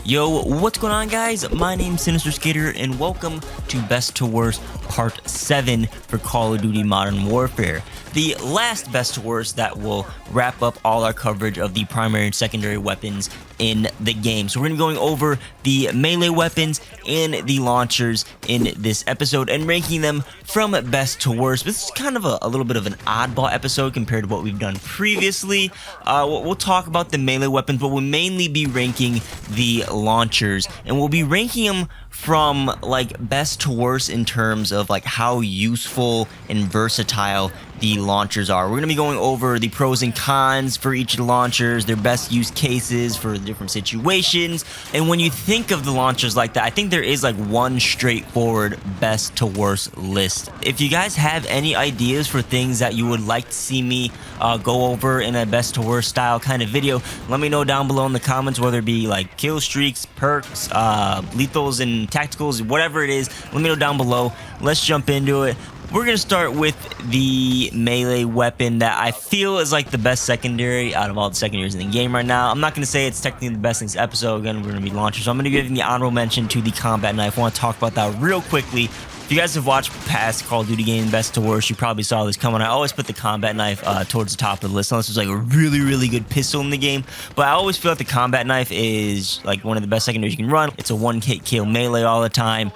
Yo, what's going on, guys? My name's Sinister Skater, and welcome to Best to Worst Part 7 for Call of Duty Modern Warfare. The last Best to Worst that will wrap up all our coverage of the primary and secondary weapons in the game. So we're going to be going over the melee weapons and the launchers in this episode and ranking them from best to worst. This is kind of a little bit of an oddball episode compared to what we've done previously. We'll talk about the melee weapons, but we'll mainly be ranking the launchers, and we'll be ranking them from like best to worst in terms of like how useful and versatile the launchers are. We're going to be going over the pros and cons for each of the launchers, their best use cases for different situations. And when you think of the launchers like that, I think there is like one straightforward best to worst list. If you guys have any ideas for things that you would like to see me go over in a best to worst style kind of video, let me know down below in the comments, whether it be like kill streaks, perks, lethals and tacticals, whatever it is. Let me know down below. Let's jump into it. We're going to start with the melee weapon that I feel is like the best secondary out of all the secondaries in the game right now. I'm not going to say it's technically the best in this episode. Again, we're going to be launchers. So I'm going to give the honorable mention to the combat knife. I want to talk about that real quickly. If you guys have watched past Call of Duty game best to worst, you probably saw this coming. I always put the combat knife towards the top of the list unless there's like a really good pistol in the game. But I always feel like the combat knife is like one of the best secondaries you can run. It's a one-hit kill melee all the time.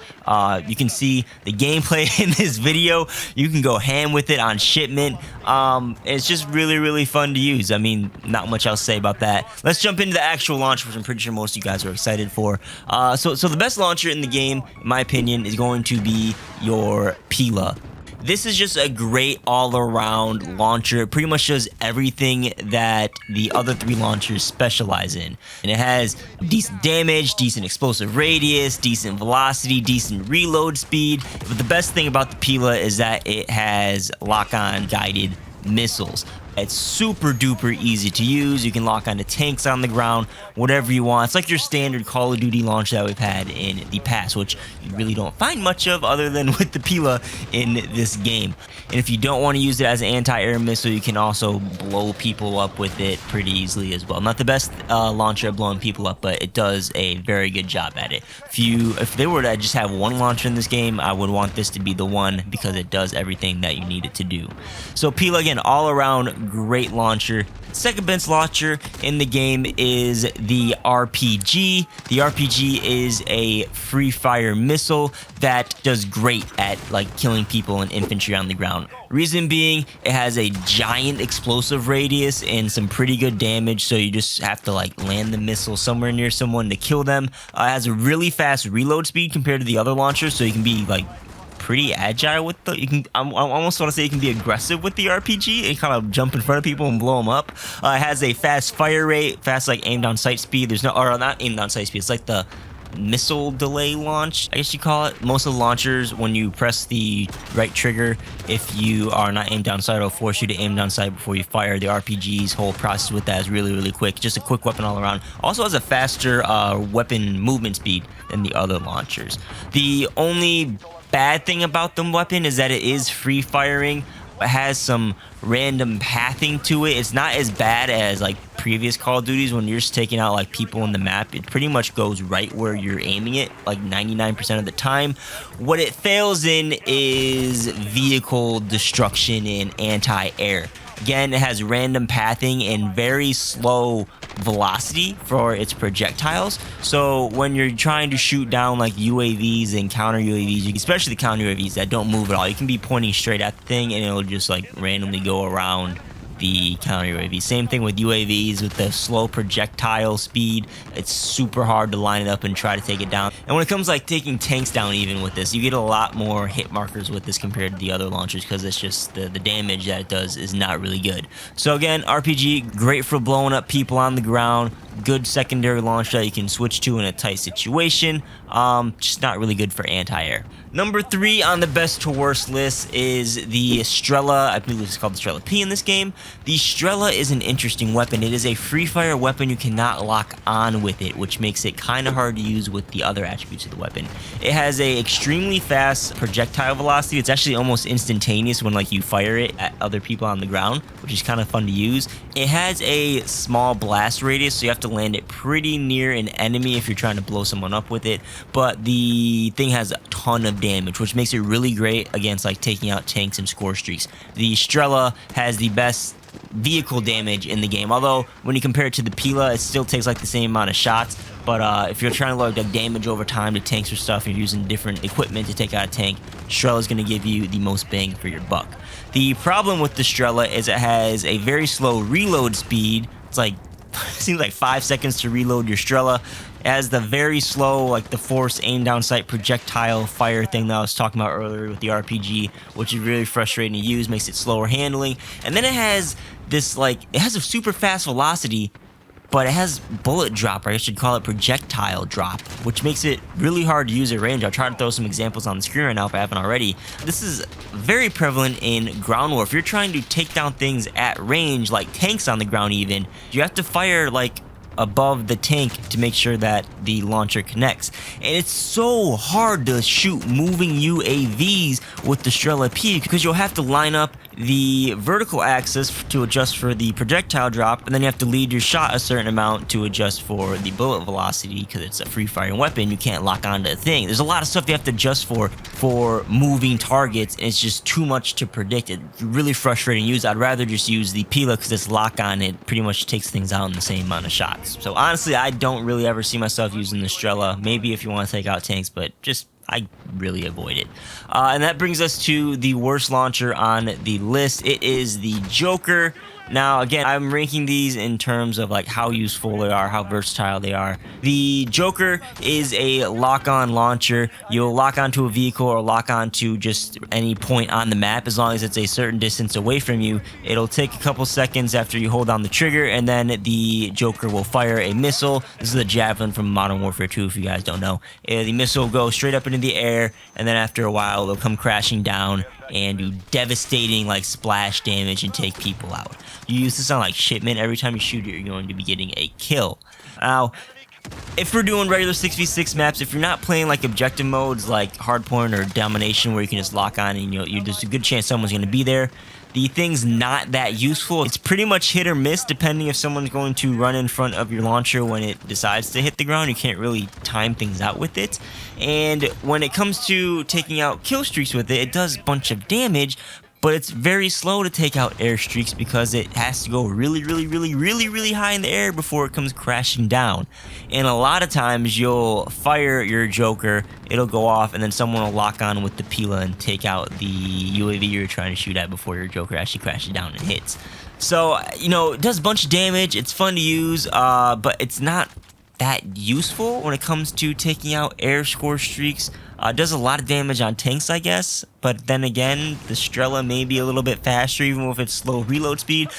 You can see the gameplay in this video. You can go ham with it on shipment. It's just really fun to use. I mean, not much else to say about that. Let's jump into the actual launch, which I'm pretty sure most of you guys are excited for. So the best launcher in the game, in my opinion, is going to be your PILA. This is just a great all-around launcher. It pretty much does everything that the other three launchers specialize in. And it has decent damage, decent explosive radius, decent velocity, decent reload speed. But the best thing about the PILA is that it has lock-on guided missiles. It's super duper easy to use. You can lock onto tanks on the ground, whatever you want. It's like your standard Call of Duty launch that we've had in the past, which you really don't find much of other than with the PILA in this game. And if you don't want to use it as an anti-air missile, you can also blow people up with it pretty easily as well. Not the best launcher at blowing people up, but it does a very good job at it. If they were to just have one launcher in this game, I would want this to be the one because it does everything that you need it to do. So PILA, again, all around great launcher. Second best launcher in the game is the RPG. The RPG is a free fire missile that does great at like killing people and infantry on the ground. Reason being, it has a giant explosive radius and some pretty good damage, so you just have to like land the missile somewhere near someone to kill them. It has a really fast reload speed compared to the other launchers, so you can be like pretty agile with the, I almost want to say you can be aggressive with the RPG and kind of jump in front of people and blow them up. It has a fast fire rate, fast like aim down sight speed. There's no, or not aim down sight speed, it's like the missile delay launch, I guess you call it. Most of the launchers, when you press the right trigger, if you are not aimed down sight, it'll force you to aim down sight before you fire. The RPG's whole process with that is really quick. Just a quick weapon all around. Also has a faster weapon movement speed than the other launchers. The only bad thing about the weapon is that it is free firing. It has some random pathing to it. It's not as bad as like previous Call of Duties when you're just taking out like people in the map. It pretty much goes right where you're aiming it like 99% of the time. What it fails in is vehicle destruction and anti-air. Again, it has random pathing and very slow velocity for its projectiles. So when you're trying to shoot down like UAVs and counter UAVs, especially the counter UAVs that don't move at all, you can be pointing straight at the thing and it'll just like randomly go around the counter UAV. Same thing with UAVs with the slow projectile speed. It's super hard to line it up and try to take it down. And when it comes like taking tanks down, even with this, you get a lot more hit markers with this compared to the other launchers because it's just the damage that it does is not really good. So again, RPG, great for blowing up people on the ground. Good secondary launch that you can switch to in a tight situation. Just not really good for anti-air. Number 3 on the best to worst list is the Strela. I believe it's called the Strela-P in this game. The Strela is an interesting weapon. It is a free fire weapon. You cannot lock on with it, which makes it kind of hard to use with the other attributes of the weapon. It has a extremely fast projectile velocity. It's actually almost instantaneous when like you fire it at other people on the ground, which is kind of fun to use. It has a small blast radius, so you have to land it pretty near an enemy if you're trying to blow someone up with it. But the thing has a ton of damage, which makes it really great against like taking out tanks and score streaks. The Strela has the best vehicle damage in the game, although when you compare it to the PILA, it still takes like the same amount of shots. But if you're trying to like damage over time to tanks or stuff, you're using different equipment to take out a tank, Strela is going to give you the most bang for your buck. The problem with the Strela is it has a very slow reload speed. It's like it seems like 5 seconds to reload your Strela. It has the very slow, like the force aim down sight projectile fire thing that I was talking about earlier with the RPG, which is really frustrating to use, makes it slower handling. And then it has this like, it has a super fast velocity, but it has bullet drop, or I should call it projectile drop, which makes it really hard to use at range. I'll try to throw some examples on the screen right now if I haven't already. This is very prevalent in ground war. If you're trying to take down things at range, like tanks on the ground even, you have to fire like above the tank to make sure that the launcher connects. And it's so hard to shoot moving UAVs with the Strela-P because you'll have to line up the vertical axis to adjust for the projectile drop, and then you have to lead your shot a certain amount to adjust for the bullet velocity because it's a free firing weapon. You can't lock onto a thing. There's a lot of stuff you have to adjust for moving targets, and it's just too much to predict. It's really frustrating to use. I'd rather just use the PILA because it's lock on. It pretty much takes things out in the same amount of shots. So honestly, I don't really ever see myself using the Strela. Maybe if you want to take out tanks, but just I really avoid it. And that brings us to the worst launcher on the list. It is the JOKR. Now, again, I'm ranking these in terms of like how useful they are, how versatile they are. The JOKR is a lock-on launcher. You'll lock onto a vehicle or lock onto just any point on the map as long as it's a certain distance away from you. It'll take a couple seconds after you hold down the trigger, and then the JOKR will fire a missile. This is a javelin from Modern Warfare 2, if you guys don't know. The missile will go straight up into the air, and then after a while, they'll come crashing down and do devastating like splash damage and take people out. You use this on like shipment. Every time you shoot it, you're going to be getting a kill. Now, if we're doing regular 6v6 maps, if you're not playing like objective modes like hardpoint or domination where you can just lock on and there's a good chance someone's going to be there, the thing's not that useful. It's pretty much hit or miss depending if someone's going to run in front of your launcher when it decides to hit the ground. You can't really time things out with it. And when it comes to taking out kill streaks with it, it does a bunch of damage, but it's very slow to take out air streaks because it has to go really high in the air before it comes crashing down. And a lot of times you'll fire your JOKR, it'll go off, and then someone will lock on with the PILA and take out the UAV you're trying to shoot at before your JOKR actually crashes down and hits. So, it does a bunch of damage, it's fun to use, but it's not that useful when it comes to taking out air score streaks. Does a lot of damage on tanks, I guess, but then again, the Strela may be a little bit faster even with its slow reload speed.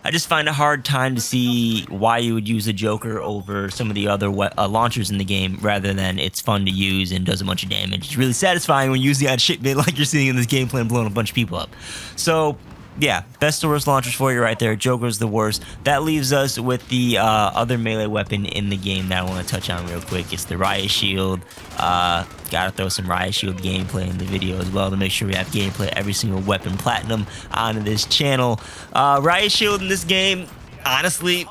I just find a hard time to see why you would use a JOKR over some of the other launchers in the game, rather than it's fun to use and does a bunch of damage. It's really satisfying when you use it on shipment like you're seeing in this gameplay and blowing a bunch of people up. So yeah, best to worst launchers for you right there. JOKR's the worst. That leaves us with the other melee weapon in the game that I want to touch on real quick. It's the Riot Shield. Gotta throw some Riot Shield gameplay in the video as well to make sure we have gameplay every single weapon platinum on this channel. Riot Shield in this game, honestly,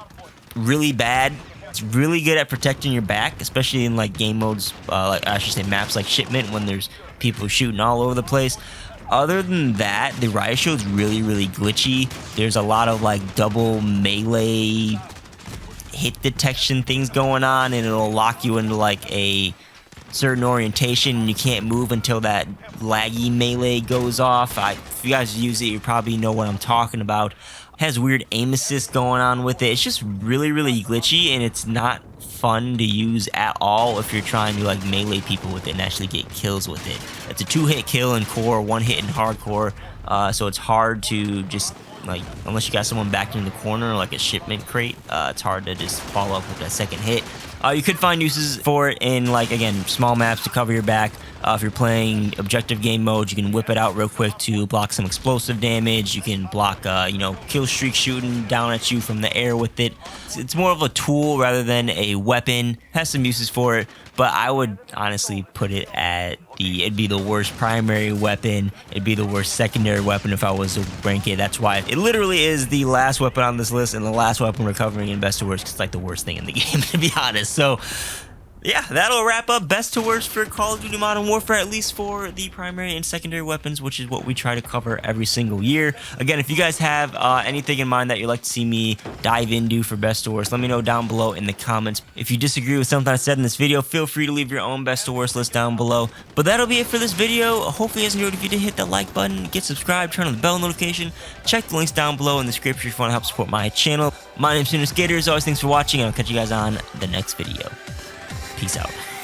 really bad. It's really good at protecting your back, especially in like game modes, like I should say maps like shipment when there's people shooting all over the place. Other than that, the Riot Shield's really glitchy. There's a lot of like double melee hit detection things going on, and it'll lock you into like a certain orientation and you can't move until that laggy melee goes off. If you guys use it, you probably know what I'm talking about. It has weird aim assist going on with it. It's just really glitchy, and it's not fun to use at all if you're trying to like melee people with it and actually get kills with it. It's a 2-hit kill in core, 1 hit in hardcore, so it's hard to just like, unless you got someone backed in the corner like a shipment crate, it's hard to just follow up with that second hit. You could find uses for it in like, again, small maps to cover your back, If you're playing objective game mode, you can whip it out real quick to block some explosive damage. You can block, kill streak shooting down at you from the air with it. It's more of a tool rather than a weapon. It has some uses for it, but I would honestly put it at it'd be the worst primary weapon. It'd be the worst secondary weapon if I was to rank it. That's why it literally is the last weapon on this list and the last weapon we're covering in best to worst, because it's like the worst thing in the game, to be honest. So yeah, that'll wrap up best to worst for Call of Duty Modern Warfare, at least for the primary and secondary weapons, which is what we try to cover every single year. Again, if you guys have anything in mind that you'd like to see me dive into for best to worst, let me know down below in the comments. If you disagree with something I said in this video, feel free to leave your own best to worst list down below. But that'll be it for this video. Hopefully you guys enjoyed. If you did, hit that like button, get subscribed, turn on the bell notification, check the links down below in the description if you want to help support my channel. My name's StRELA-P. As always, thanks for watching, and I'll catch you guys on the next video. Peace out.